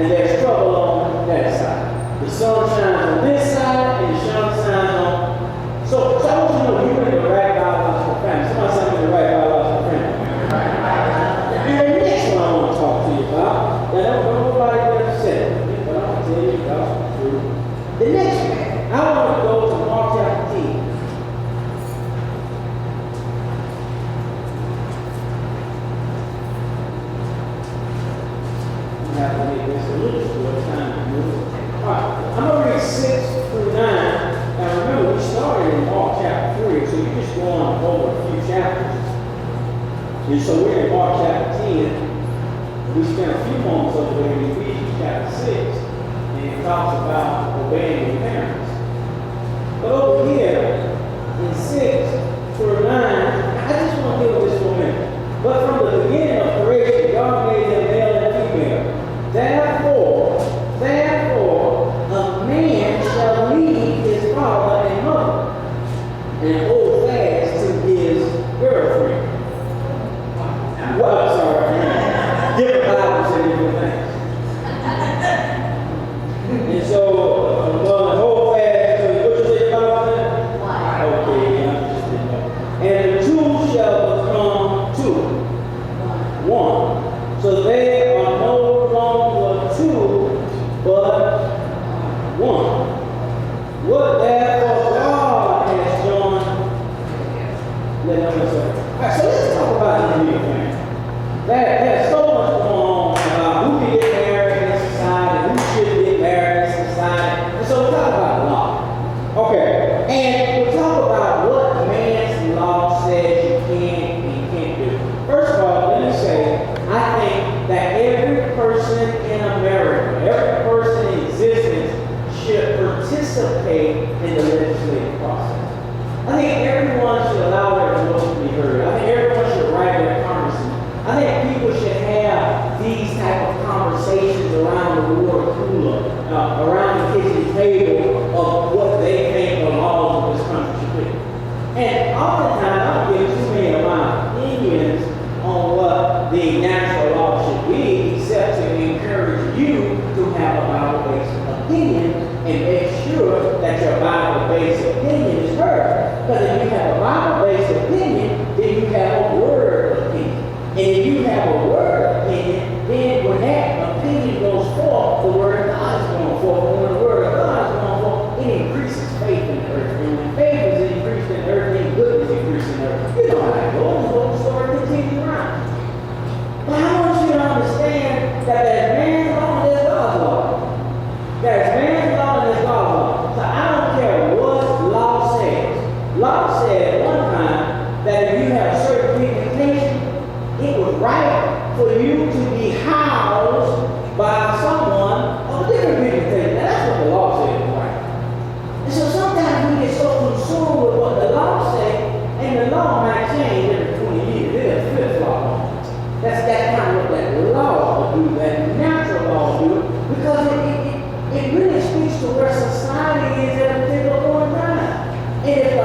and there's trouble on that side. The sun shines on this side, and the sun shines on. So I want you to know you're in the right biological family. Somebody say I'm in the right biological family. And the next one I want to talk to you about, that nobody get upset with me, but I'm going to tell you about the truth. The next one, I want to go to Mark chapter 10. I have to make this a little short time to move. All right, I'm going to read 6 through 9. Now remember, we started in Mark chapter 3, so you just go on over a few chapters. And so we're in Mark chapter 10. We spent a few moments over there in Ephesians chapter 6, and it talks about obeying your parents. But over here, in 6 through 9, I just want to deal with this for a minute. But from the beginning of creation, God made them male and female. Therefore, a man shall leave his father and mother, and hold fast to his girlfriend. Well, sorry, different Bibles and different things. And so, hold fast to what you say about that? Okay, I just didn't know. And the two shall become two. One. So they are no longer two, but one. What therefore God has joined, let them say. All right, so let's talk about the new thing. There's so much going on about who can get married in society, who should get married in society. And so we'll talk about law. Okay, and we'll talk about what man's law says you can and can't do. First of all, let me say, I think that every person in America, every person in existence should participate in the legislative process. I think everyone should allow their voice to be heard. I think everyone should write their congressman. I think people should have these type of conversations around the water cooler, around the kitchen table of what they think the laws of this country should be. And oftentimes, I don't give too many of my opinions on what the natural law should be, except to encourage you to have a Bible-based opinion and make sure that your Bible-based opinion is heard. Because if you have a Bible-based opinion, then you have a word opinion. And if you have a word opinion, then when that opinion goes forth, the word of God is going forth. And when the word of God is going forth, it increases faith in the earth. And when faith is increased in the earth, then goodness increases in the earth. You know how that goes. The story continues around. But I want you to understand that there's man's law and there's God's law. There's man's law and there's God's law. So I don't care what law says. Law said one time that if you have a certain pigmentation, it was right for you to be housed by someone of a different pigmentation. Now that's what the law said is right. And so sometimes we get so consumed with what the law says, and the law might change every 20 years. There's flip-flop on it. That's kind of what that law will do, that natural law will do, because it really speaks to where society is at a particular point in time. And if the